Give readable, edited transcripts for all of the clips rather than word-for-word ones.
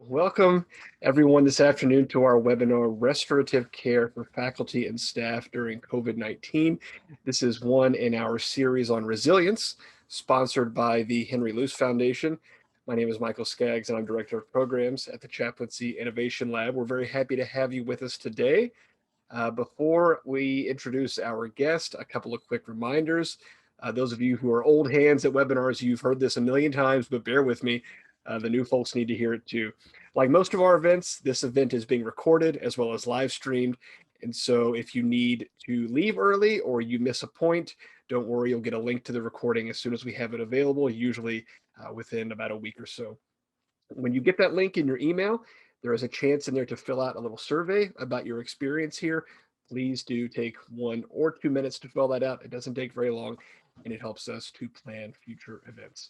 Welcome everyone this afternoon to our webinar, Restorative Care for Faculty and Staff During COVID-19. This is one in our series on resilience, sponsored by the Henry Luce Foundation. My name is Michael Skaggs and I'm Director of Programs at the Chaplaincy Innovation Lab. We're very happy to have you with us today. Before we introduce our guest, a couple of quick reminders. Those of you who are old hands at webinars, you've heard this a million times, but bear with me. The new folks need to hear it too. Like most of our events, this event is being recorded as well as live streamed. And so if you need to leave early or you miss a point, don't worry, you'll get a link to the recording as soon as we have it available, usually within about a week or so. When you get that link in your email, there is a chance in there to fill out a little survey about your experience here. Please do take 1 or 2 minutes to fill that out. It doesn't take very long, and it helps us to plan future events.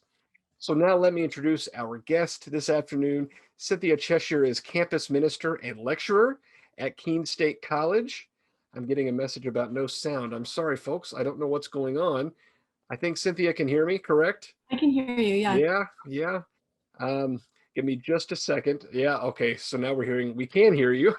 So now let me introduce our guest this afternoon. Cynthia Cheshire is campus minister and lecturer at Keene State College. I'm getting a message about no sound. I'm sorry, folks. I don't know what's going on. I think Cynthia can hear me, correct? I can hear you, yeah. Yeah. Give me just a second. Yeah, okay. So now we can hear you.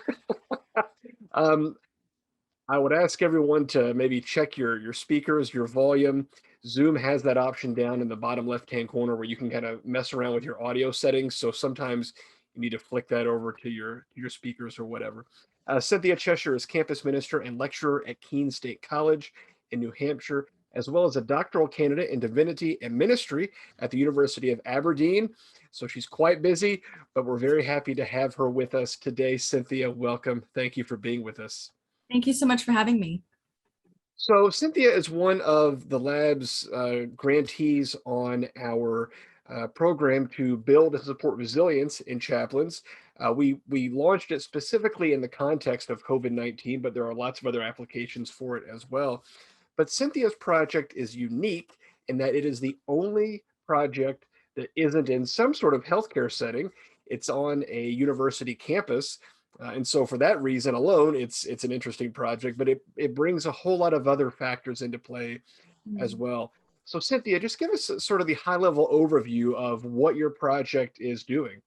I would ask everyone to maybe check your speakers, your volume. Zoom has that option down in the bottom left-hand corner where you can kind of mess around with your audio settings. So sometimes you need to flick that over to your speakers or whatever. Cynthia Cheshire is campus minister and lecturer at Keene State College in New Hampshire, as well as a doctoral candidate in divinity and ministry at the University of Aberdeen. So she's quite busy, but we're very happy to have her with us today. Cynthia, welcome. Thank you for being with us. Thank you so much for having me. So Cynthia is one of the lab's grantees on our program to build and support resilience in chaplains. We launched it specifically in the context of COVID-19, but there are lots of other applications for it as well. But Cynthia's project is unique in that it is the only project that isn't in some sort of healthcare setting. It's on a university campus. And so for that reason alone, it's an interesting project, but it brings a whole lot of other factors into play as well. So Cynthia, just give us sort of the high level overview of what your project is doing.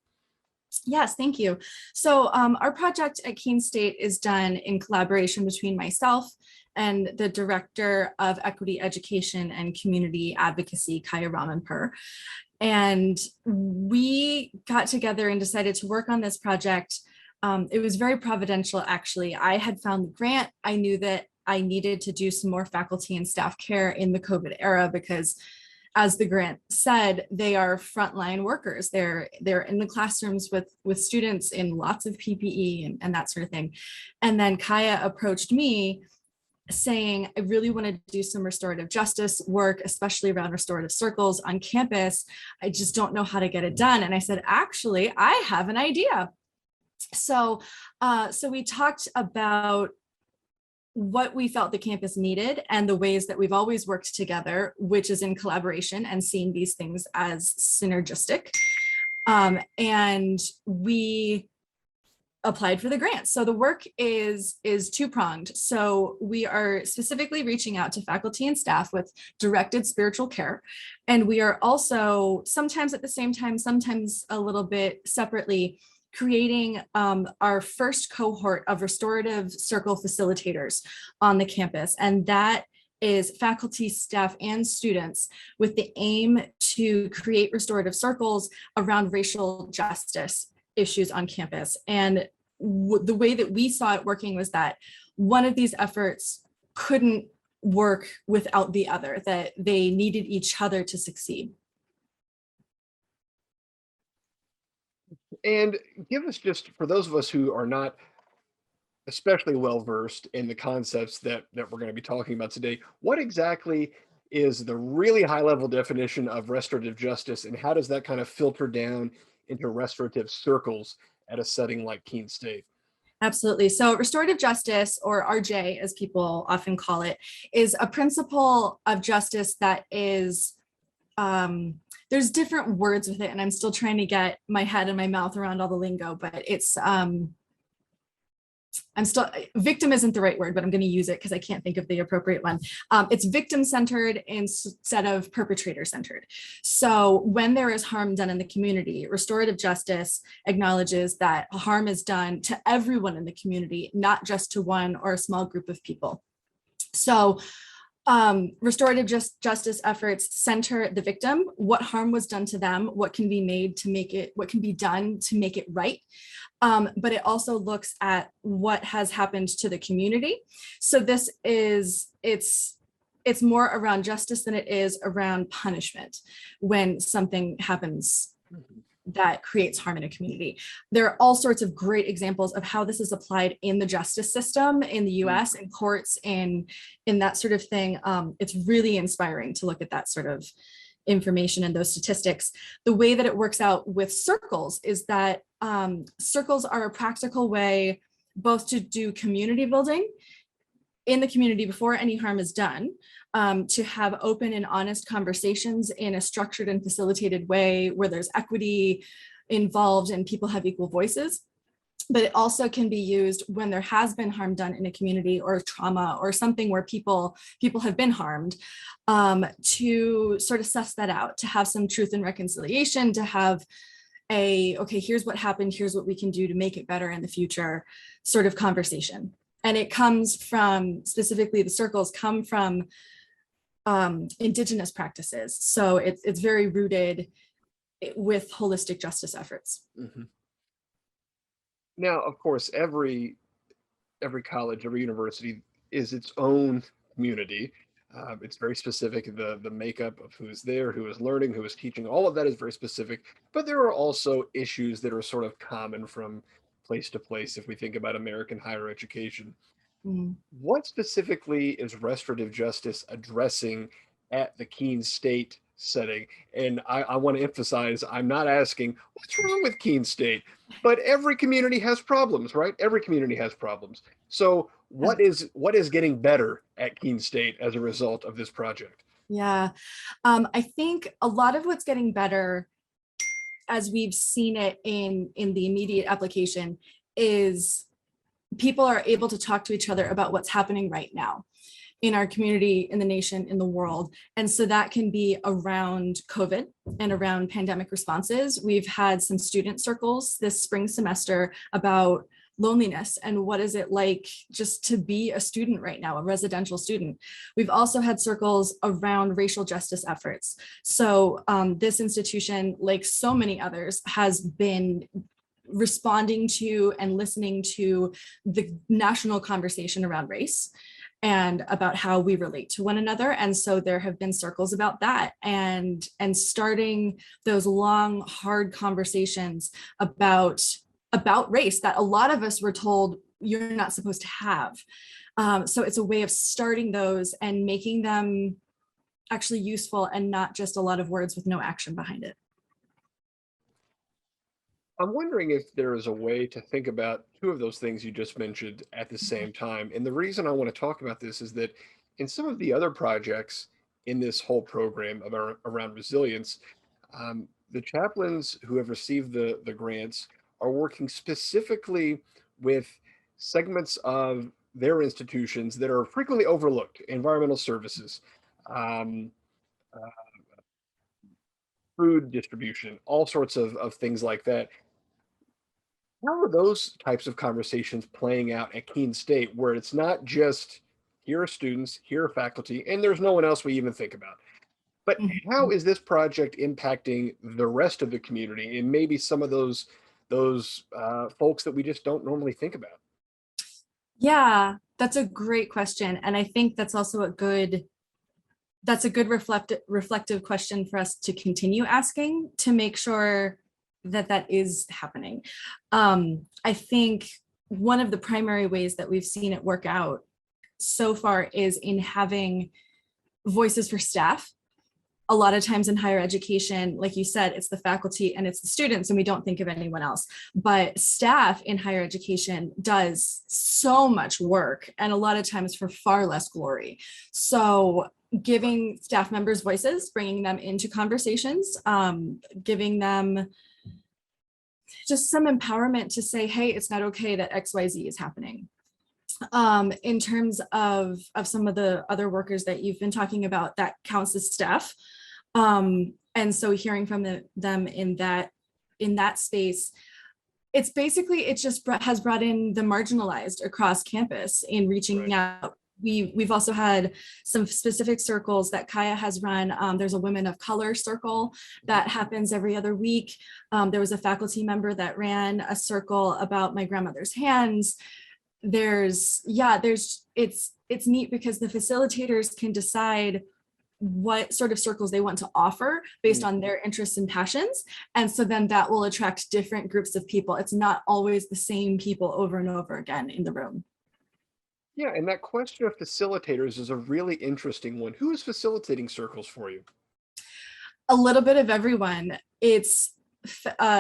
Yes, thank you. So our project at Keene State is done in collaboration between myself and the Director of Equity Education and Community Advocacy, Kaya Ramanpur. And we got together and decided to work on this project. It was very providential, actually. I had found the grant. I knew that I needed to do some more faculty and staff care in the COVID era because, as the grant said, they are frontline workers. They're in the classrooms with students in lots of PPE and that sort of thing. And then Kaya approached me saying, I really want to do some restorative justice work, especially around restorative circles on campus. I just don't know how to get it done. And I said, actually, I have an idea. So we talked about what we felt the campus needed and the ways that we've always worked together, which is in collaboration and seeing these things as synergistic. And we applied for the grant. So the work is two-pronged. So we are specifically reaching out to faculty and staff with directed spiritual care. And we are also sometimes at the same time, sometimes a little bit separately, creating our first cohort of restorative circle facilitators on the campus. And that is faculty, staff, and students with the aim to create restorative circles around racial justice issues on campus. And the way that we saw it working was that one of these efforts couldn't work without the other, that they needed each other to succeed. And give us, just for those of us who are not especially well versed in the concepts that we're going to be talking about today, what exactly is the really high level definition of restorative justice, and how does that kind of filter down into restorative circles at a setting like Keene State? Absolutely. So restorative justice, or RJ as people often call it, is a principle of justice that is there's different words with it, and I'm still trying to get my head and my mouth around all the lingo, but it's victim isn't the right word, but I'm going to use it because I can't think of the appropriate one. It's victim-centered instead of perpetrator-centered. So when there is harm done in the community, restorative justice acknowledges that harm is done to everyone in the community, not just to one or a small group of people. So restorative justice efforts center the victim, what harm was done to them, what can be made to make it, what can be done to make it right. But it also looks at what has happened to the community. So this is, it's more around justice than it is around punishment when something happens that creates harm in a community. There are all sorts of great examples of how this is applied in the justice system in the US, in courts, in that sort of thing. It's really inspiring to look at that sort of information and those statistics. The way that it works out with circles is that circles are a practical way both to do community building in the community before any harm is done, to have open and honest conversations in a structured and facilitated way where there's equity involved and people have equal voices. But it also can be used when there has been harm done in a community or trauma or something where people have been harmed, to sort of suss that out, to have some truth and reconciliation, to have okay, here's what happened, here's what we can do to make it better in the future sort of conversation. And it comes from, specifically the circles come from Indigenous practices. So it's very rooted with holistic justice efforts. Mm-hmm. Now, of course, every college, every university is its own community. It's very specific. The makeup of who's there, who is learning, who is teaching, all of that is very specific. But there are also issues that are sort of common from place to place if we think about American higher education. Mm. What specifically is restorative justice addressing at the Keene State setting? And I want to emphasize, I'm not asking what's wrong with Keene State, but every community has problems, right? Every community has problems. So what is getting better at Keene State as a result of this project? Yeah, I think a lot of what's getting better, as we've seen it in the immediate application, is people are able to talk to each other about what's happening right now in our community, in the nation, in the world. And so that can be around COVID and around pandemic responses. We've had some student circles this spring semester about loneliness and what is it like just to be a student right now, a residential student. We've also had circles around racial justice efforts. So this institution, like so many others, has been responding to and listening to the national conversation around race and about how we relate to one another. And so there have been circles about that and starting those long, hard conversations about race that a lot of us were told you're not supposed to have. So it's a way of starting those and making them actually useful and not just a lot of words with no action behind it. I'm wondering if there is a way to think about two of those things you just mentioned at the same time. And the reason I want to talk about this is that in some of the other projects in this whole program around resilience, the chaplains who have received the grants are working specifically with segments of their institutions that are frequently overlooked: environmental services, food distribution, all sorts of things like that. How are those types of conversations playing out at Keene State, where it's not just here are students, here are faculty, and there's no one else we even think about? But how is this project impacting the rest of the community and maybe some of those folks that we just don't normally think about? Yeah, that's a great question. And I think that's also a good reflective question for us to continue asking to make sure that is happening. I think one of the primary ways that we've seen it work out so far is in having voices for staff. A lot of times in higher education, like you said, it's the faculty and it's the students and we don't think of anyone else. But staff in higher education does so much work and a lot of times for far less glory. So giving staff members voices, bringing them into conversations, giving them just some empowerment to say, hey, it's not okay that XYZ is happening. In terms of some of the other workers that you've been talking about, that counts as staff. And so hearing from them in that space, it's basically, it just has brought in the marginalized across campus in reaching out. We've also had some specific circles that Kaya has run. There's a Women of Color circle that happens every other week. There was a faculty member that ran a circle about my grandmother's hands. It's neat because the facilitators can decide what sort of circles they want to offer based on their interests and passions. And so then that will attract different groups of people. It's not always the same people over and over again in the room. Yeah, and that question of facilitators is a really interesting one. Who is facilitating circles for you? A little bit of everyone. It's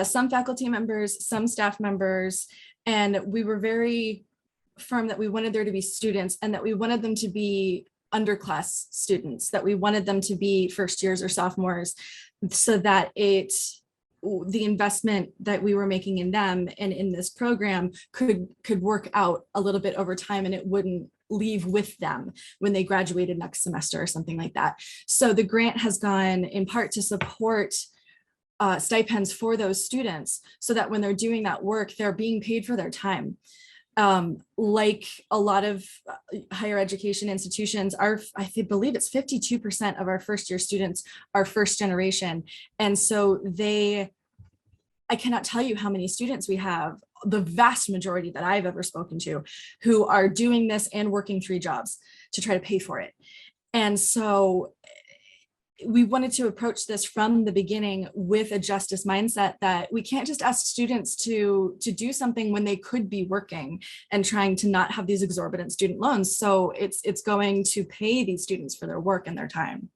some faculty members, some staff members, and we were very firm that we wanted there to be students and that we wanted them to be underclass students, that we wanted them to be first years or sophomores, so that the investment that we were making in them and in this program could work out a little bit over time, and it wouldn't leave with them when they graduated next semester or something like that. So the grant has gone in part to support stipends for those students so that when they're doing that work, they're being paid for their time. Like a lot of higher education institutions, I believe it's 52% of our first year students are first generation. And so I cannot tell you how many students we have, the vast majority that I've ever spoken to, who are doing this and working 3 jobs to try to pay for it. And so we wanted to approach this from the beginning with a justice mindset, that we can't just ask students to do something when they could be working and trying to not have these exorbitant student loans. So it's going to pay these students for their work and their time.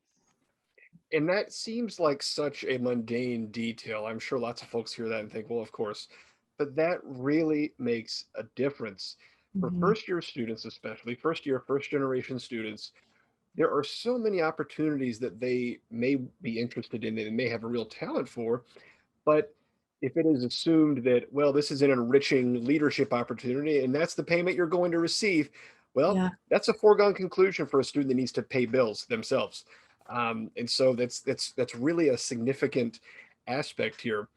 And that seems like such a mundane detail. I'm sure lots of folks hear that and think, well, of course, but that really makes a difference for first year students, especially first year, first generation students. There are so many opportunities that they may be interested in and may have a real talent for, but if it is assumed that, well, this is an enriching leadership opportunity and that's the payment you're going to receive, well, that's a foregone conclusion for a student that needs to pay bills themselves. And so that's really a significant aspect here.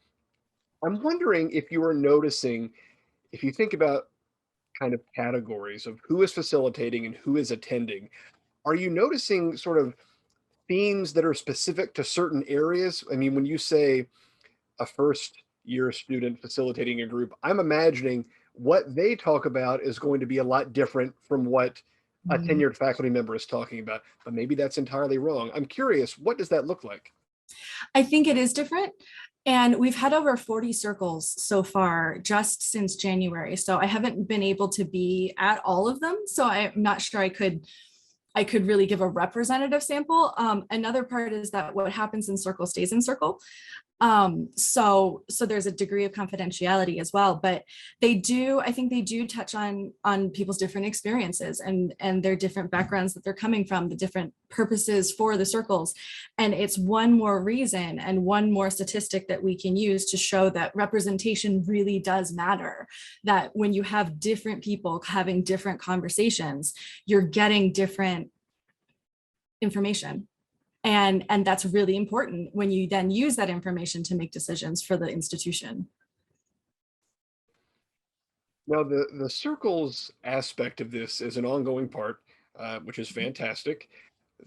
I'm wondering if you are noticing, if you think about kind of categories of who is facilitating and who is attending, are you noticing sort of themes that are specific to certain areas? I mean, when you say a first year student facilitating a group, I'm imagining what they talk about is going to be a lot different from what a tenured faculty member is talking about, but maybe that's entirely wrong. I'm curious, what does that look like? I think it is different. And we've had over 40 circles so far just since January. So I haven't been able to be at all of them. So I'm not sure I could really give a representative sample. Another part is that what happens in circle stays in circle. So there's a degree of confidentiality as well, but I think they do touch on people's different experiences and their different backgrounds that they're coming from, the different purposes for the circles. And it's one more reason and one more statistic that we can use to show that representation really does matter, that when you have different people having different conversations, you're getting different information. And that's really important when you then use that information to make decisions for the institution. Now, the circles aspect of this is an ongoing part, which is fantastic.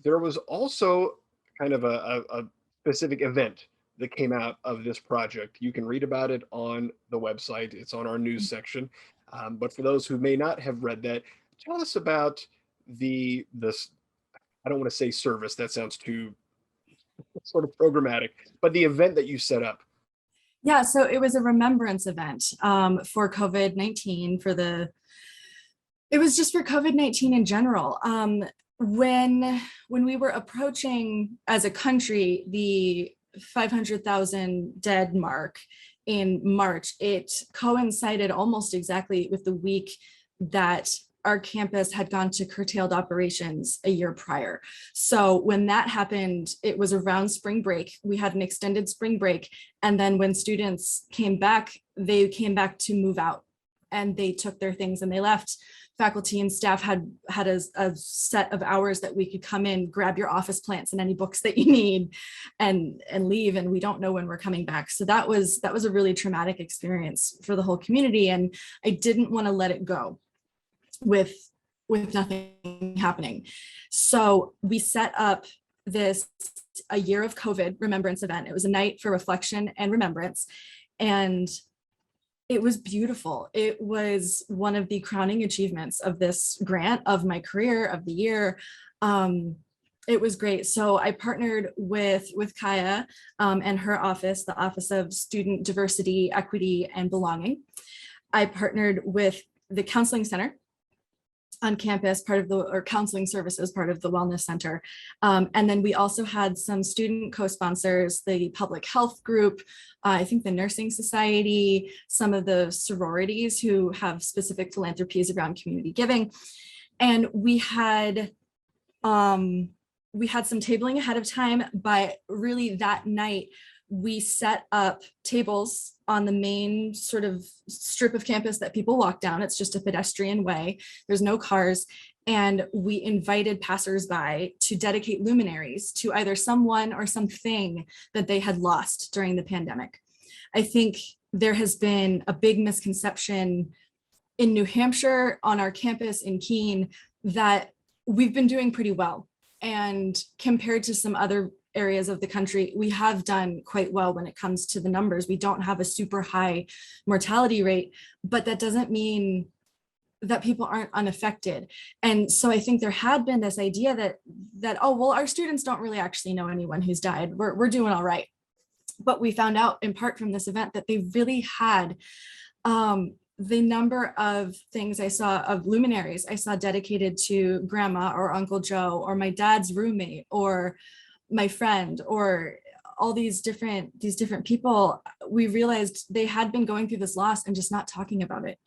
There was also kind of a specific event that came out of this project. You can read about it on the website. It's on our news section. But for those who may not have read that, tell us about this. I don't want to say service. That sounds too sort of programmatic, but the event that you set up. Yeah, so it was a remembrance event for COVID-19 it was just for COVID-19 in general. When we were approaching as a country the 500,000 dead mark in March, it coincided almost exactly with the week that our campus had gone to curtailed operations a year prior. So when that happened, it was around spring break. We had an extended spring break. And then when students came back, they came back to move out and they took their things and they left. Faculty and staff had a set of hours that we could come in, grab your office plants and any books that you need and leave. And we don't know when we're coming back. So that was a really traumatic experience for the whole community. And I didn't want to let it go with nothing happening. So we set up a year of COVID remembrance event. It was a night for reflection and remembrance. And it was beautiful. It was one of the crowning achievements of this grant, of my career, of the year. It was great. So I partnered with Kaya and her office, the Office of Student Diversity, Equity, and Belonging. I partnered with the Counseling Center on campus, counseling services, part of the Wellness Center. And then we also had some student co-sponsors, the Public Health Group, I think the Nursing Society, some of the sororities who have specific philanthropies around community giving. And we had some tabling ahead of time, but really that night, we set up tables on the main sort of strip of campus that people walk down. It's just a pedestrian way. There's no cars. And we invited passersby to dedicate luminaries to either someone or something that they had lost during the pandemic. I think there has been a big misconception in New Hampshire on our campus in Keene that we've been doing pretty well. And compared to some other areas of the country, we have done quite well when it comes to the numbers. We don't have a super high mortality rate, but that doesn't mean that people aren't unaffected. And so I think there had been this idea that oh, well, our students don't really actually know anyone who's died. We're doing all right. But we found out in part from this event that they really had the number of things I saw of luminaries I saw dedicated to grandma or Uncle Joe or my dad's roommate or my friend or all these different people. We realized they had been going through this loss and just not talking about it.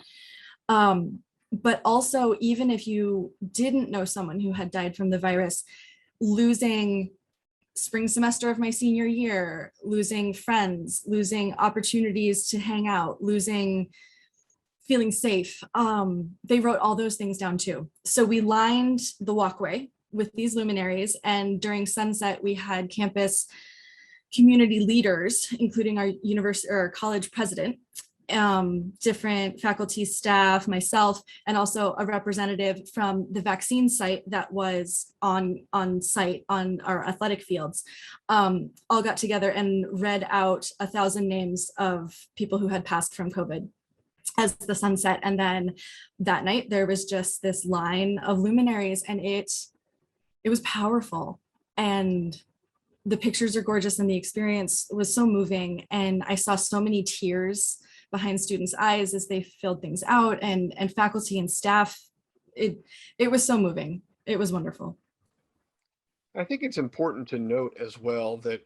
But also, even if you didn't know someone who had died from the virus, losing spring semester of my senior year, losing friends, losing opportunities to hang out, losing feeling safe. They wrote all those things down too. So we lined the walkway with these luminaries, and during sunset, we had campus community leaders, including our university or college president, different faculty, staff, myself, and also a representative from the vaccine site that was on site on our athletic fields, all got together and read out 1,000 names of people who had passed from COVID as the sunset. And then that night there was just this line of luminaries, and it was powerful, and the pictures are gorgeous, and the experience was so moving. And I saw so many tears behind students' eyes as they filled things out, and faculty and staff. It was so moving. It was wonderful. I think it's important to note as well that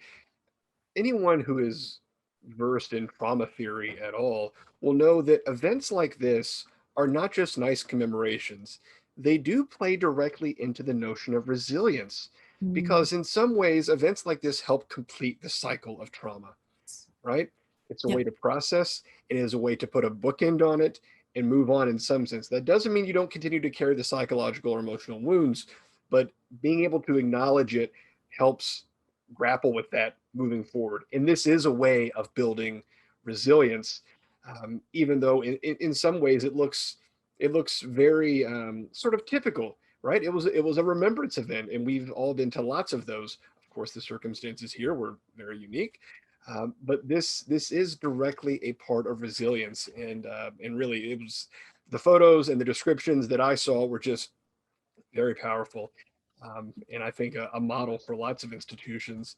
anyone who is versed in trauma theory at all will know that events like this are not just nice commemorations. They do play directly into the notion of resilience, because in some ways, events like this help complete the cycle of trauma, right? It's a way to process. It is a way to put a bookend on it and move on in some sense. That doesn't mean you don't continue to carry the psychological or emotional wounds, but being able to acknowledge it helps grapple with that moving forward. And this is a way of building resilience, even though in some ways it looks very sort of typical, right? It was a remembrance event, and we've all been to lots of those. Of course, the circumstances here were very unique, but this is directly a part of resilience, and really it was the photos and the descriptions that I saw were just very powerful, and I think a model for lots of institutions.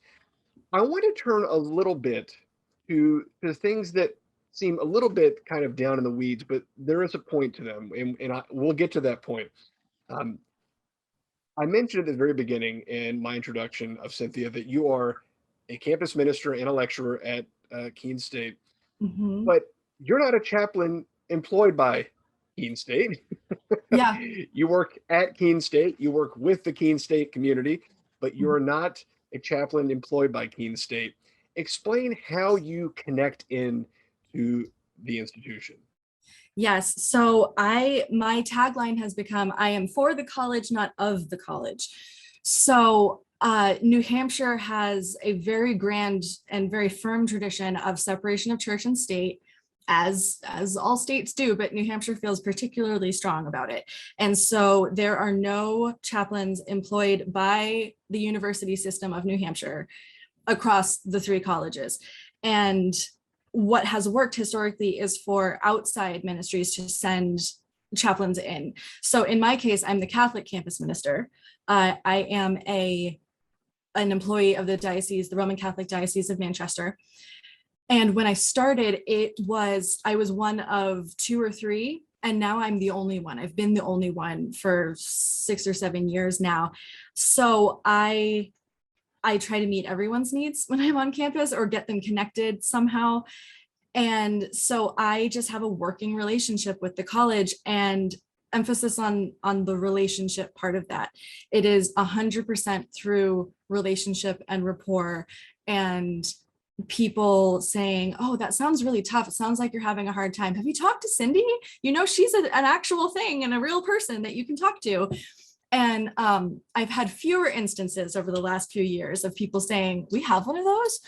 I want to turn a little bit to the things that seem a little bit kind of down in the weeds, but there is a point to them, and we'll get to that point. Um, I mentioned at the very beginning in my introduction of Cynthia that you are a campus minister and a lecturer at Keene State, Mhm. but you're not a chaplain employed by Keene State. Yeah. You work at Keene State, you work with the Keene State community, but Mhm. you're not a chaplain employed by Keene State. Explain how you connect in to the institution. Yes. So my tagline has become, I am for the college, not of the college. So New Hampshire has a very grand and very firm tradition of separation of church and state, as all states do, but New Hampshire feels particularly strong about it. And so there are no chaplains employed by the university system of New Hampshire across the three colleges. And what has worked historically is for outside ministries to send chaplains in. So in my case, I'm the Catholic campus minister. I am an employee of the diocese, the Roman Catholic Diocese of Manchester. And when I started, I was one of two or three, and now I'm the only one. I've been the only one for 6 or 7 years now. So I try to meet everyone's needs when I'm on campus or get them connected somehow. And so I just have a working relationship with the college, and emphasis on the relationship part of that. It is 100% through relationship and rapport, and people saying, oh, that sounds really tough. It sounds like you're having a hard time. Have you talked to Cindy? You know, she's an actual thing and a real person that you can talk to. And I've had fewer instances over the last few years of people saying, we have one of those,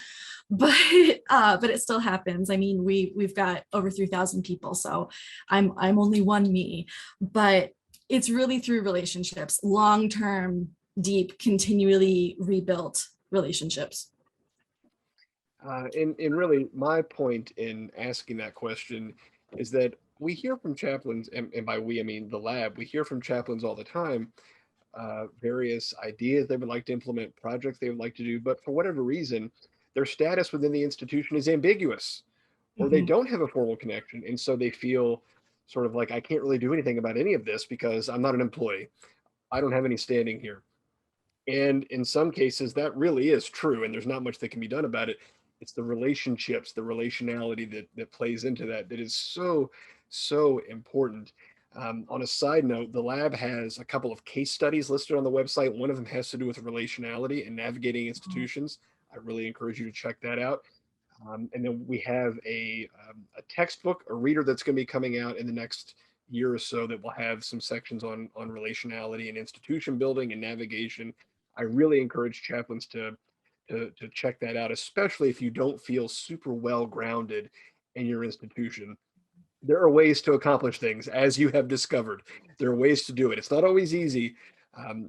but it still happens. I mean, we've got over 3,000 people, so I'm only one me, but it's really through relationships, long-term, deep, continually rebuilt relationships. And really, my point in asking that question is that we hear from chaplains, and by we, I mean the lab, we hear from chaplains all the time, various ideas they would like to implement, projects they would like to do, but for whatever reason, their status within the institution is ambiguous, or they Mhm. don't have a formal connection. And so they feel sort of like, I can't really do anything about any of this because I'm not an employee. I don't have any standing here. And in some cases, that really is true, and there's not much that can be done about it. It's the relationships, the relationality that plays into that is so important. On a side note, the lab has a couple of case studies listed on the website. One of them has to do with relationality and navigating institutions. I really encourage you to check that out. And then we have a textbook, a reader that's going to be coming out in the next year or so that will have some sections on relationality and institution building and navigation. I really encourage chaplains to check that out, especially if you don't feel super well grounded in your institution. There are ways to accomplish things, as you have discovered. There are ways to do it. It's not always easy,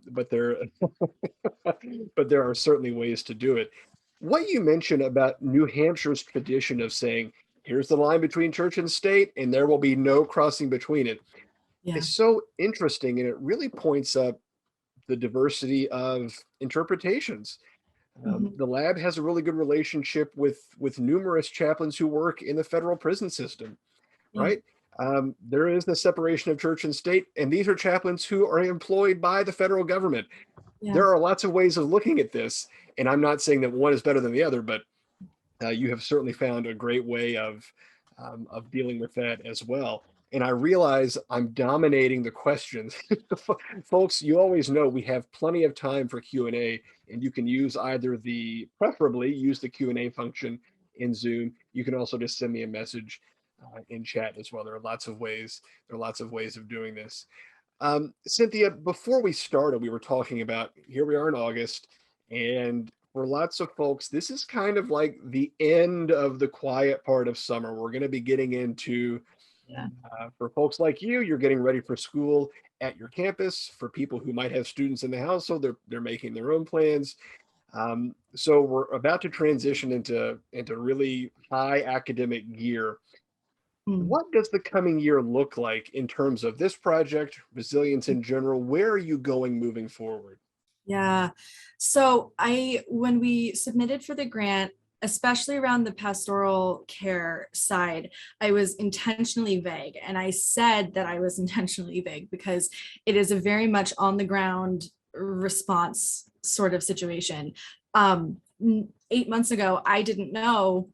but there but there are certainly ways to do it. What you mentioned about New Hampshire's tradition of saying, here's the line between church and state, and there will be no crossing between it, Yeah. is so interesting. And it really points up the diversity of interpretations. Mhm. The lab has a really good relationship with numerous chaplains who work in the federal prison system, Yeah. right? There is the separation of church and state, and these are chaplains who are employed by the federal government. Yeah. There are lots of ways of looking at this, and I'm not saying that one is better than the other, but you have certainly found a great way of dealing with that as well. And I realize I'm dominating the questions. Folks, you always know we have plenty of time for Q&A, and you can use either preferably use the Q&A function in Zoom. You can also just send me a message in chat as well. There are lots of ways. There are lots of ways of doing this. Cynthia, before we started, we were talking about, here we are in August, and for lots of folks, this is kind of like the end of the quiet part of summer. We're going to be getting into, Yeah. for folks like you, you're getting ready for school at your campus. For people who might have students in the household, they're making their own plans. So we're about to transition into really high academic gear. Mm. What does the coming year look like in terms of this project, resilience in general? Where are you going moving forward? Yeah. So when we submitted for the grant, especially around the pastoral care side, I was intentionally vague. And I said that I was intentionally vague because it is a very much on the ground response sort of situation. 8 months ago, I didn't know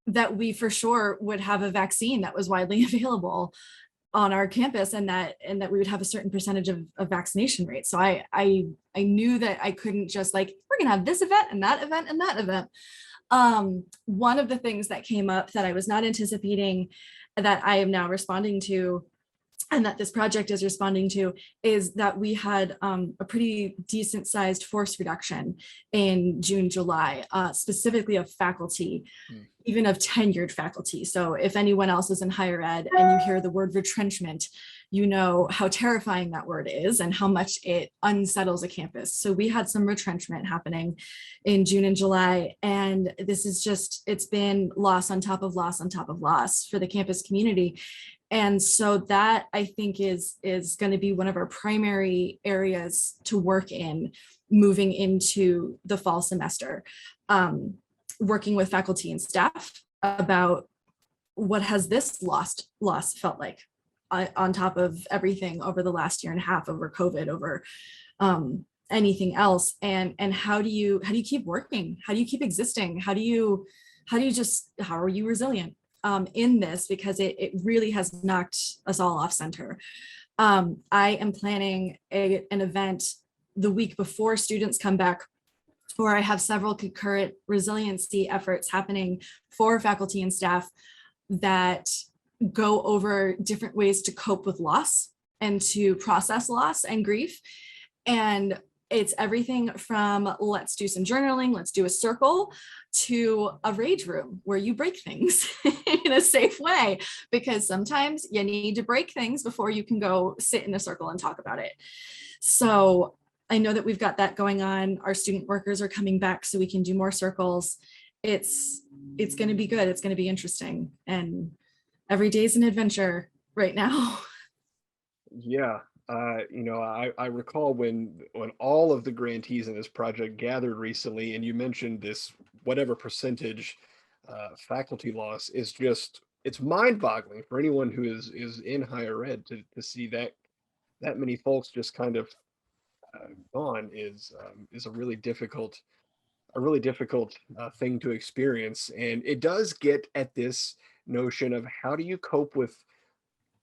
that we for sure would have a vaccine that was widely available. on our campus, and that we would have a certain percentage of vaccination rate. So I knew that I couldn't just like, we're gonna have this event and that event and that event. One of the things that came up that I was not anticipating, that I am now responding to, and that this project is responding to, is that we had a pretty decent sized force reduction in June, July, specifically of faculty, even of tenured faculty. So if anyone else is in higher ed and you hear the word retrenchment, you know how terrifying that word is and how much it unsettles a campus. So we had some retrenchment happening in June and July, and this is just, it's been loss on top of loss on top of loss for the campus community. And so that, I think, is going to be one of our primary areas to work in moving into the fall semester, working with faculty and staff about what has this loss felt like on top of everything over the last year and a half, over COVID, over anything else, and how do you keep working? How do you keep existing? How are you resilient in this, because it really has knocked us all off center. I am planning an event the week before students come back, where I have several concurrent resiliency efforts happening for faculty and staff that go over different ways to cope with loss and to process loss and grief. And it's everything from let's do some journaling, let's do a circle, to a rage room where you break things in a safe way, because sometimes you need to break things before you can go sit in a circle and talk about it. So I know that we've got that going on. Our student workers are coming back so we can do more circles. It's going to be good. It's going to be interesting. And every day is an adventure right now. Yeah. I recall when all of the grantees in this project gathered recently, and you mentioned this, whatever percentage faculty loss is just, it's mind-boggling for anyone who is in higher ed to see that many folks just kind of gone is a really difficult thing to experience. And it does get at this notion of how do you cope with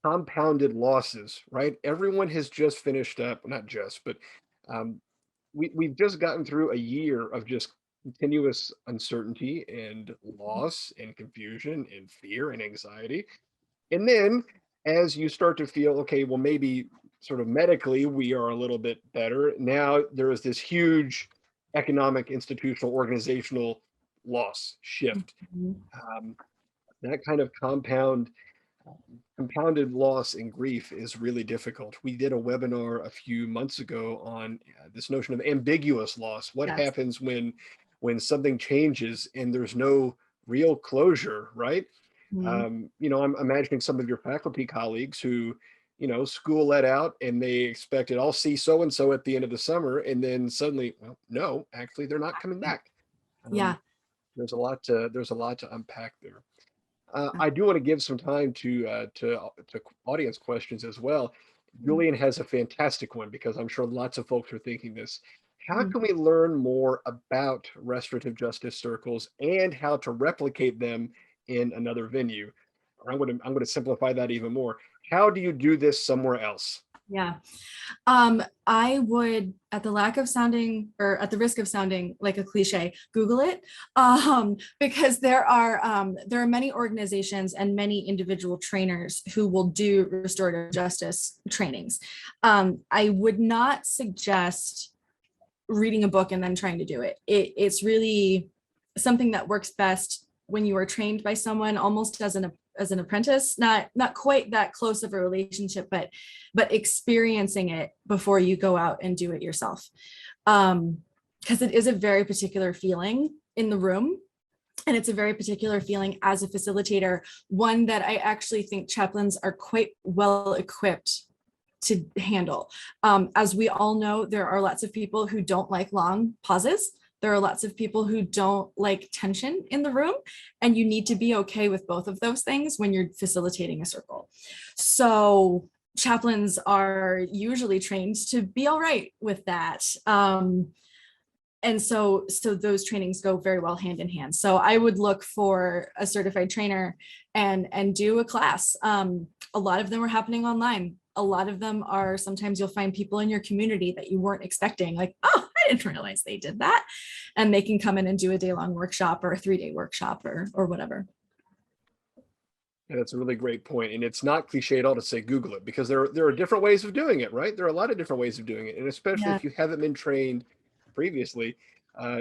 compounded losses, right? Everyone has just finished up, not just, but we've just gotten through a year of just continuous uncertainty and loss and confusion and fear and anxiety. And then as you start to feel, okay, well, maybe sort of medically we are a little bit better, now there is this huge economic, institutional, organizational loss shift. That kind of compounded loss and grief is really difficult. We did a webinar a few months ago on this notion of ambiguous loss. What Yes. happens when something changes and there's no real closure, right? I'm imagining some of your faculty colleagues who, school let out and they expected, I'll see so-and-so at the end of the summer. And then suddenly, well, no, actually they're not coming back. Yeah. There's a lot to unpack there. I do want to give some time to audience questions as well. Julian has a fantastic one, because I'm sure lots of folks are thinking this. How can we learn more about restorative justice circles and how to replicate them in another venue? Or I'm going to simplify that even more. How do you do this somewhere else? Yeah. I would, at the risk of sounding like a cliche, Google it, because there are many organizations and many individual trainers who will do restorative justice trainings. I would not suggest reading a book and then trying to do it. It's really something that works best when you are trained by someone, almost as an apprentice, not quite that close of a relationship, but experiencing it before you go out and do it yourself. Because it is a very particular feeling in the room, and it's a very particular feeling as a facilitator, one that I actually think chaplains are quite well equipped to handle. As we all know, there are lots of people who don't like long pauses. There are lots of people who don't like tension in the room, and you need to be okay with both of those things when you're facilitating a circle. So chaplains are usually trained to be all right with that. and so those trainings go very well hand in hand. So I would look for a certified trainer and do a class. A lot of them are happening online. A lot of them are, sometimes you'll find people in your community that you weren't expecting, like, oh, I didn't realize they did that. And they can come in and do a day-long workshop or a 3-day workshop or whatever. Yeah, that's a really great point. And it's not cliche at all to say Google it, because there are different ways of doing it, right? There are a lot of different ways of doing it. And especially Yeah. if you haven't been trained previously,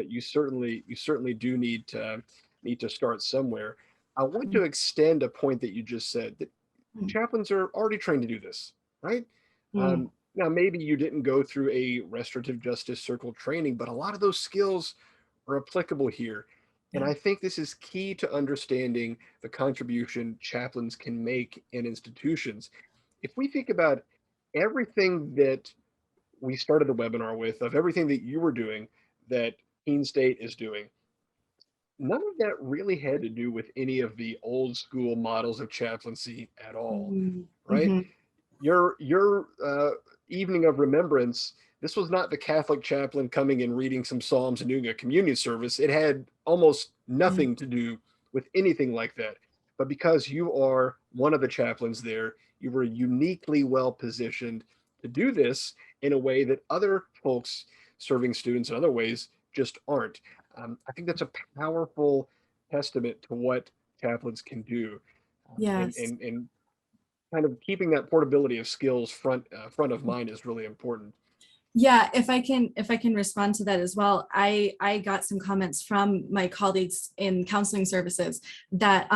you certainly do need to start somewhere. I want to extend a point that you just said, that chaplains are already trained to do this, right? Now, maybe you didn't go through a restorative justice circle training, but a lot of those skills are applicable here. And I think this is key to understanding the contribution chaplains can make in institutions. If we think about everything that we started the webinar with, of everything that you were doing, that Keene State is doing, none of that really had to do with any of the old school models of chaplaincy at all, right? Your evening of remembrance, this was not the Catholic chaplain coming and reading some psalms and doing a communion service. It had almost nothing to do with anything like that. But because you are one of the chaplains there, you were uniquely well positioned to do this in a way that other folks serving students in other ways just aren't. I think that's a powerful testament to what chaplains can do. Yes. And kind of keeping that portability of skills front of mind is really important. Yeah, if I can respond to that as well. I got some comments from my colleagues in counseling services that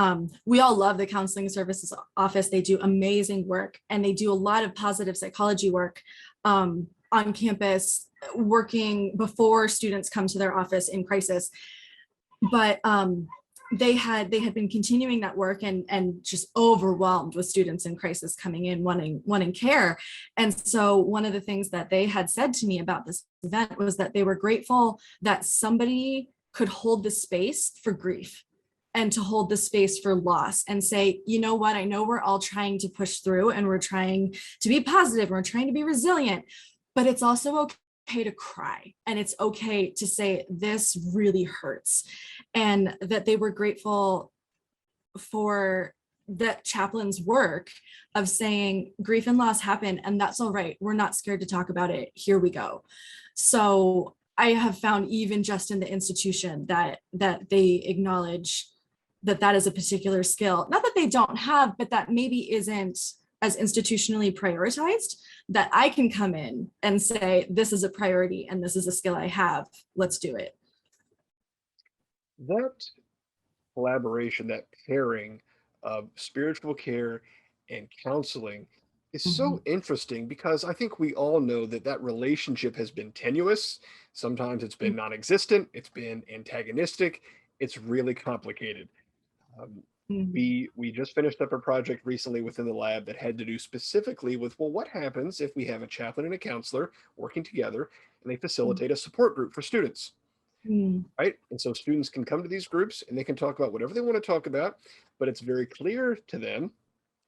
we all love the counseling services office. They do amazing work, and they do a lot of positive psychology work on campus, working before students come to their office in crisis. But they had been continuing that work and just overwhelmed with students in crisis coming in wanting care. And so one of the things that they had said to me about this event was that they were grateful that somebody could hold the space for grief and to hold the space for loss and say, you know what, I know we're all trying to push through and we're trying to be positive and we're trying to be resilient, but it's also okay to cry, and it's okay to say this really hurts. And that they were grateful for that chaplain's work of saying grief and loss happen, and that's all right, we're not scared to talk about it, here we go. So I have found, even just in the institution, that they acknowledge that is a particular skill, not that they don't have, but that maybe isn't as institutionally prioritized, that I can come in and say, this is a priority and this is a skill I have, let's do it. That collaboration, that pairing of spiritual care and counseling is so interesting, because I think we all know that relationship has been tenuous. Sometimes it's been non-existent, it's been antagonistic, it's really complicated. We just finished up a project recently within the lab that had to do specifically with, well, what happens if we have a chaplain and a counselor working together and they facilitate a support group for students, right? And so students can come to these groups and they can talk about whatever they want to talk about, but it's very clear to them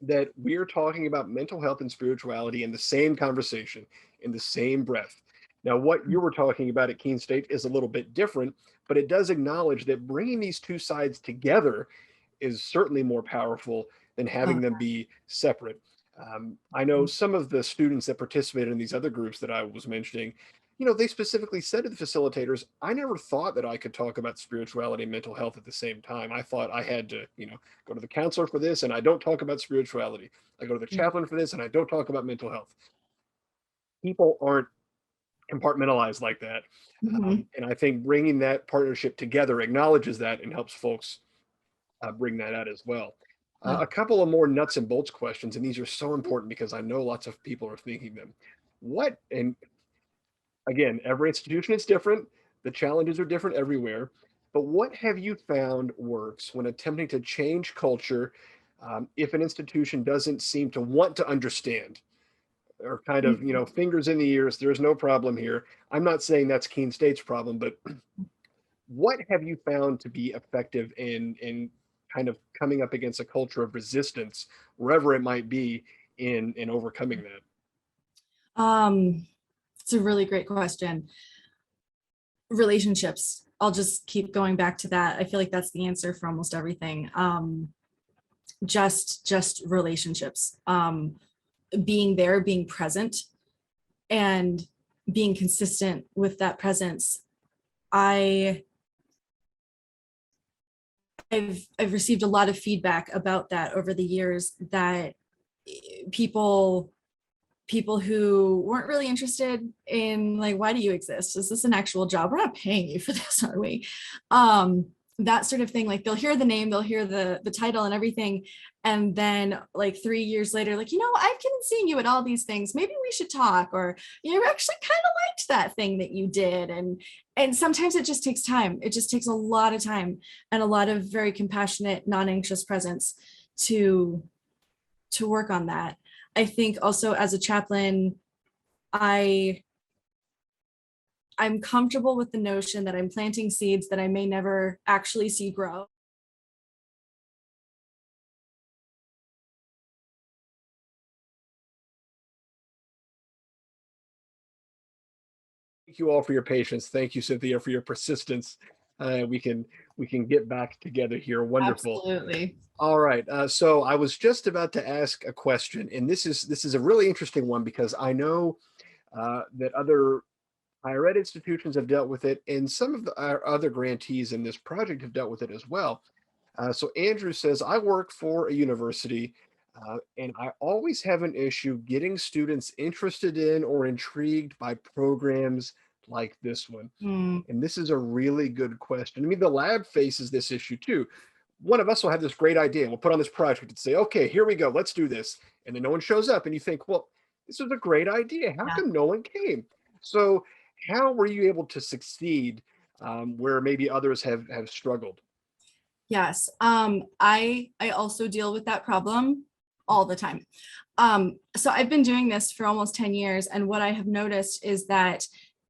that we're talking about mental health and spirituality in the same conversation, in the same breath. Now, what you were talking about at Keene State is a little bit different, but it does acknowledge that bringing these two sides together is certainly more powerful than having them be separate. I know some of the students that participated in these other groups that I was mentioning, they specifically said to the facilitators, I never thought that I could talk about spirituality and mental health at the same time. I thought I had to, go to the counselor for this and I don't talk about spirituality. I go to the chaplain for this and I don't talk about mental health. People aren't compartmentalized like that. And I think bringing that partnership together acknowledges that and helps folks bring that out as well. A couple of more nuts and bolts questions, and these are so important because I know lots of people are thinking them. And again, every institution is different. The challenges are different everywhere. But what have you found works when attempting to change culture if an institution doesn't seem to want to understand, or kind of, fingers in the ears, there's no problem here. I'm not saying that's Keene State's problem, but what have you found to be effective in kind of coming up against a culture of resistance, wherever it might be, in overcoming that? It's a really great question. Relationships. I'll just keep going back to that. I feel like that's the answer for almost everything. Just relationships. Being there, being present, and being consistent with that presence. I've received a lot of feedback about that over the years, that people who weren't really interested in, like, why do you exist? Is this an actual job? We're not paying you for this, are we? That sort of thing. Like, they'll hear the name, they'll hear the title and everything. And then like 3 years later, like, I've been seeing you at all these things. Maybe we should talk. Or, I actually kind of liked that thing that you did. And sometimes it just takes time. It just takes a lot of time and a lot of very compassionate, non-anxious presence to work on that. I think also as a chaplain, I'm comfortable with the notion that I'm planting seeds that I may never actually see grow. Thank you all for your patience. Thank you, Cynthia, for your persistence. We can get back together here. Wonderful. Absolutely. All right. So I was just about to ask a question, and this is a really interesting one, because I know that other higher ed institutions have dealt with it, and some of our other grantees in this project have dealt with it as well. So Andrew says, I work for a university, and I always have an issue getting students interested in or intrigued by programs like this one. And this is a really good question. I mean, the lab faces this issue too. One of us will have this great idea, and we'll put on this project and say, okay, here we go, let's do this. And then no one shows up, and you think, well, this was a great idea. How come no one came? So how were you able to succeed where maybe others have struggled? Yes. I also deal with that problem all the time. So I've been doing this for almost 10 years. And what I have noticed is that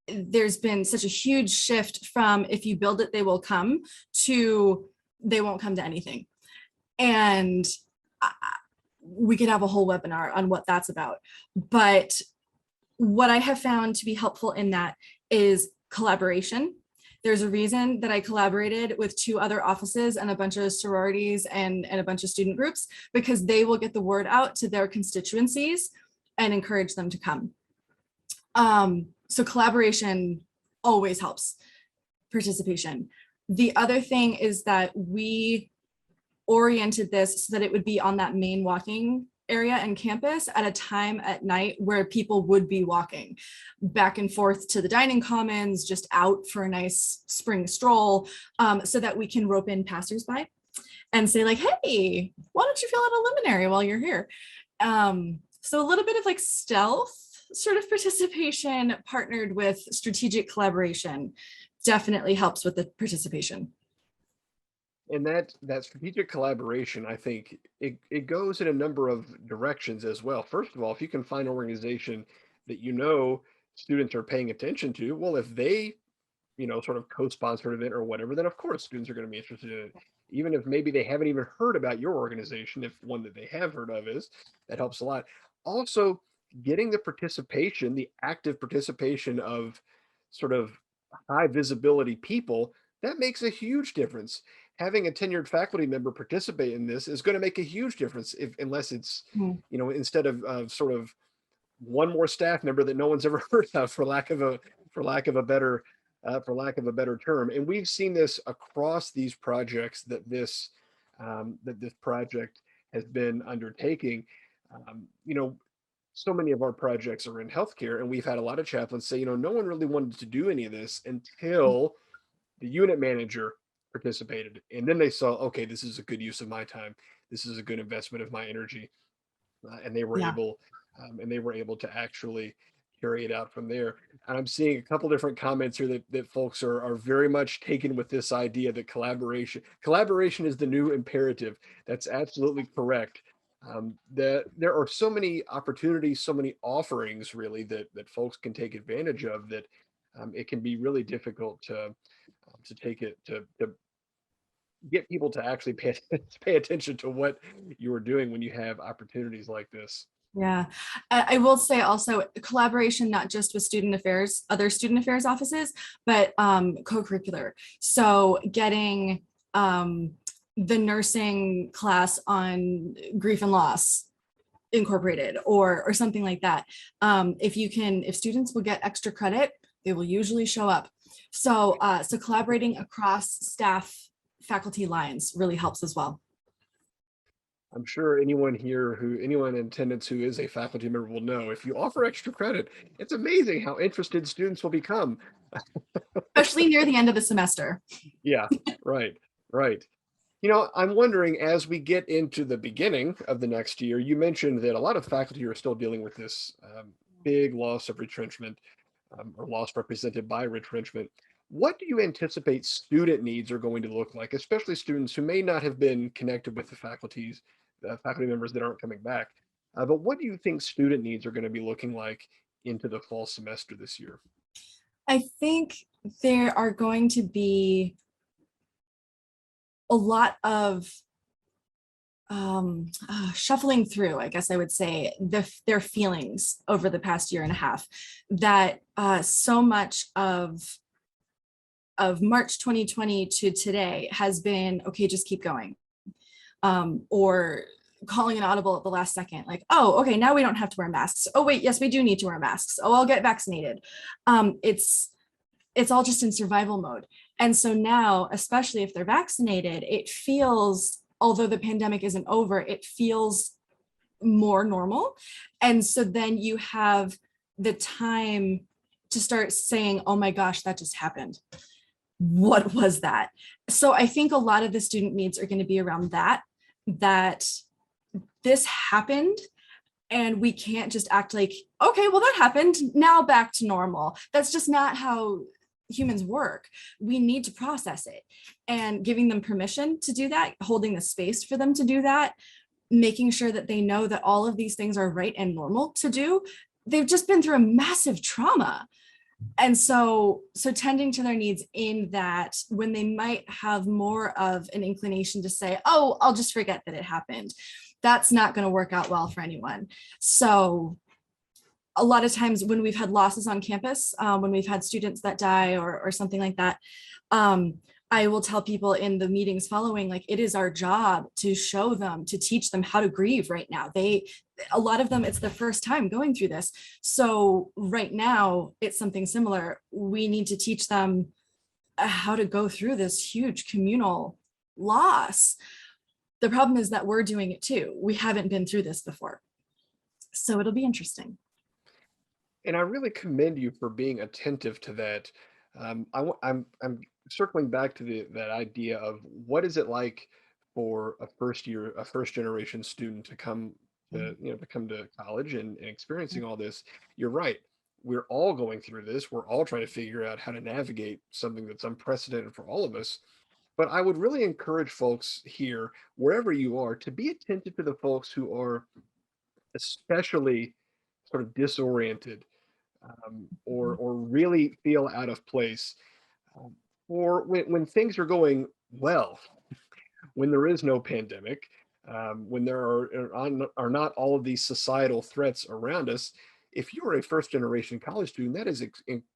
there's been such a huge shift from, if you build it, they will come, to they won't come to anything. And we could have a whole webinar on what that's about. But what I have found to be helpful in that is collaboration. There's a reason that I collaborated with 2 other offices and a bunch of sororities and a bunch of student groups, because they will get the word out to their constituencies and encourage them to come. So collaboration always helps participation. The other thing is that we oriented this so that it would be on that main walking area and campus at a time at night where people would be walking back and forth to the dining commons, just out for a nice spring stroll, so that we can rope in passersby and say, like, hey, why don't you fill out a luminary while you're here? So a little bit of like stealth sort of participation partnered with strategic collaboration definitely helps with the participation. And that strategic collaboration, I think it goes in a number of directions as well. First of all, if you can find an organization that students are paying attention to, well, if they sort of co-sponsored an event or whatever, then of course students are going to be interested in it. Even if maybe they haven't even heard about your organization, if one that they have heard of is, that helps a lot. Also, getting the participation, the active participation of sort of high visibility people, that makes a huge difference. Having a tenured faculty member participate in this is going to make a huge difference, unless it's, instead of sort of one more staff member that no one's ever heard of, for lack of a better term. And we've seen this across these projects that this project has been undertaking. So many of our projects are in healthcare, and we've had a lot of chaplains say, no one really wanted to do any of this until the unit manager participated. And then they saw, okay, this is a good use of my time. This is a good investment of my energy. And they were able to actually carry it out from there. And I'm seeing a couple different comments here that folks are very much taken with this idea that collaboration is the new imperative. That's absolutely correct. That there are so many opportunities, so many offerings really that folks can take advantage of, that it can be really difficult to get people to actually pay attention to what you are doing when you have opportunities like this. Yeah, I will say also collaboration, not just with student affairs, other student affairs offices, but co-curricular. So getting the nursing class on grief and loss incorporated or something like that. If students will get extra credit, they will usually show up. So so collaborating across staff faculty lines really helps as well. I'm sure anyone in attendance who is a faculty member will know if you offer extra credit, it's amazing how interested students will become. Especially near the end of the semester. Yeah, right, right. I'm wondering as we get into the beginning of the next year, you mentioned that a lot of faculty are still dealing with this big loss of retrenchment or loss represented by retrenchment. What do you anticipate student needs are going to look like, especially students who may not have been connected with the faculty members that aren't coming back? But what do you think student needs are going to be looking like into the fall semester this year? I think there are going to be a lot of shuffling through, I guess I would say, their feelings over the past year and a half, that so much of March 2020 to today has been, okay, just keep going. Or calling an audible at the last second, like, oh, okay, now we don't have to wear masks. Oh, wait, yes, we do need to wear masks. Oh, I'll get vaccinated. It's all just in survival mode. And so now, especially if they're vaccinated, it feels, although the pandemic isn't over, it feels more normal. And so then you have the time to start saying, oh my gosh, that just happened. What was that? So I think a lot of the student needs are going to be around that this happened and we can't just act like, okay, well, that happened, now back to normal. That's just not how humans work. We need to process it, and giving them permission to do that, holding the space for them to do that, making sure that they know that all of these things are right and normal to do. They've just been through a massive trauma. And so tending to their needs in that, when they might have more of an inclination to say, oh, I'll just forget that it happened, that's not going to work out well for anyone. So a lot of times when we've had losses on campus, when we've had students that die or something like that, I will tell people in the meetings following, like, it is our job to show them, to teach them how to grieve right now. A lot of them, it's their first time going through this. So right now it's something similar. We need to teach them how to go through this huge communal loss. The problem is that we're doing it too. We haven't been through this before. So it'll be interesting. And I really commend you for being attentive to that. I'm circling back to that idea of what is it like for a first generation student to come to college and experiencing all this. You're right. We're all going through this. We're all trying to figure out how to navigate something that's unprecedented for all of us. But I would really encourage folks here, wherever you are, to be attentive to the folks who are especially sort of disoriented or really feel out of place, um, or when things are going well, when there is no pandemic, when there are not all of these societal threats around us. If you are a first generation college student, that is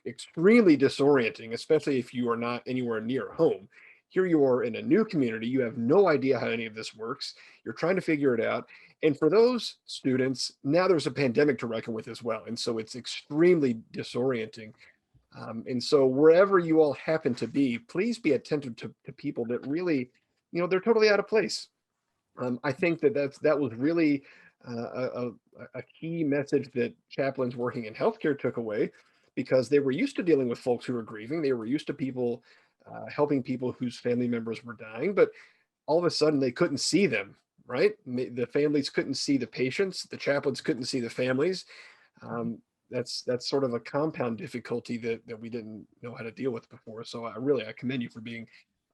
extremely disorienting, especially if you are not anywhere near home. Here you are in a new community. You have no idea how any of this works. You're trying to figure it out. And for those students, now there's a pandemic to reckon with as well. And so it's extremely disorienting. And so wherever you all happen to be, please be attentive to people that really, they're totally out of place. I think that was really a key message that chaplains working in healthcare took away, because they were used to dealing with folks who were grieving. They were used to people helping people whose family members were dying, but all of a sudden they couldn't see them, right? The families couldn't see the patients, the chaplains couldn't see the families. That's sort of a compound difficulty that we didn't know how to deal with before. So I commend you for being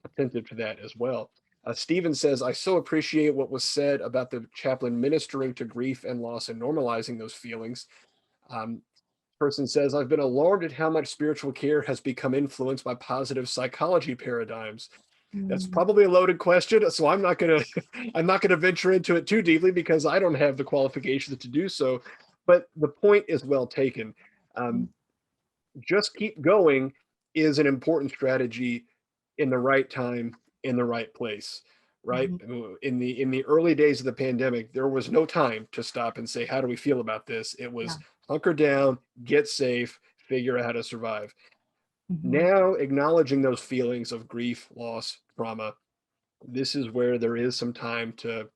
attentive to that as well. Stephen says, I so appreciate what was said about the chaplain ministering to grief and loss and normalizing those feelings. Person says, I've been alarmed at how much spiritual care has become influenced by positive psychology paradigms. That's Mm, probably a loaded question, so I'm not gonna I'm not gonna venture into it too deeply because I don't have the qualifications to do so. But the point is well taken. mm, Um, just keep going is an important strategy in the right time, in the right place, right? mhm. In the early days of the pandemic, there was no time to stop and say, how do we feel about this? It Yeah. was hunker down, get safe, figure out how to survive. Mhm. Now, acknowledging those feelings of grief, loss, trauma, this is where there is some time to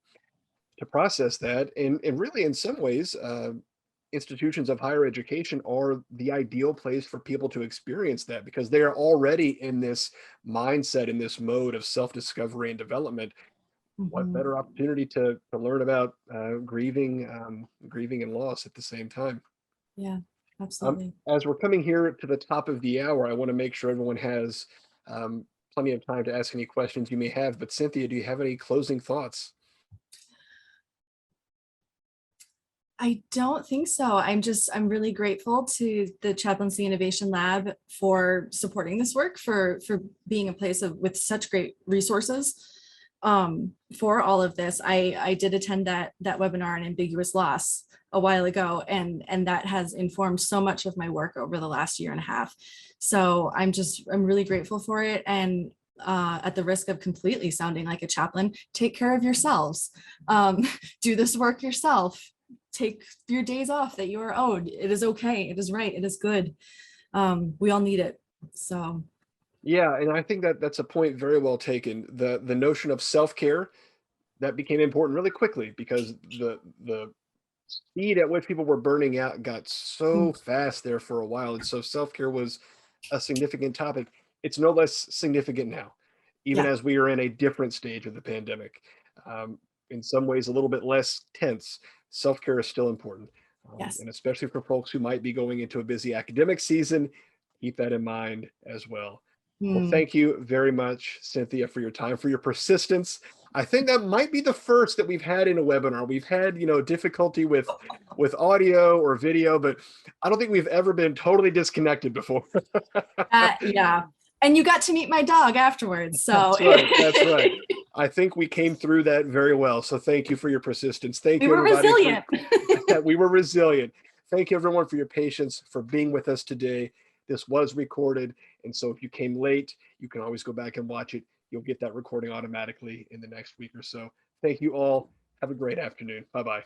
process that. And really, in some ways, institutions of higher education are the ideal place for people to experience that because they are already in this mindset, in this mode of self-discovery and development. What Mhm. better opportunity to learn about grieving and loss at the same time? Yeah, absolutely. As we're coming here to the top of the hour, I want to make sure everyone has plenty of time to ask any questions you may have. But Cynthia, do you have any closing thoughts? I don't think so. I'm really grateful to the Chaplaincy Innovation Lab for supporting this work, for being a place of with such great resources for all of this. I did attend that webinar on ambiguous loss a while ago, and that has informed so much of my work over the last year and a half. So I'm really grateful for it. And at the risk of completely sounding like a chaplain, take care of yourselves. Do this work yourself. Take your days off that you are owed. It is okay. It is right. It is good. We all need it. So Yeah, and I think that that's a point very well taken. The notion of self-care that became important really quickly because the speed at which people were burning out got so mm, fast there for a while, and so self-care was a significant topic. It's no less significant now, even yeah, as we are in a different stage of the pandemic. Um, in some ways, a little bit less tense. Self-care is still important, yes. and especially for folks who might be going into a busy academic season, keep that in mind as well. Well, Mm. thank you very much, Cynthia, for your time, for your persistence. I think that might be the first that we've had in a webinar. We've had, difficulty with audio or video, but I don't think we've ever been totally disconnected before. Yeah. And you got to meet my dog afterwards. So That's right. That's right. I think we came through that very well. So thank you for your persistence. Thank we you, were everybody, for resilient. we were resilient. Thank you, everyone, for your patience, for being with us today. This was recorded. And so if you came late, you can always go back and watch it. You'll get that recording automatically in the next week or so. Thank you all. Have a great afternoon. Bye bye.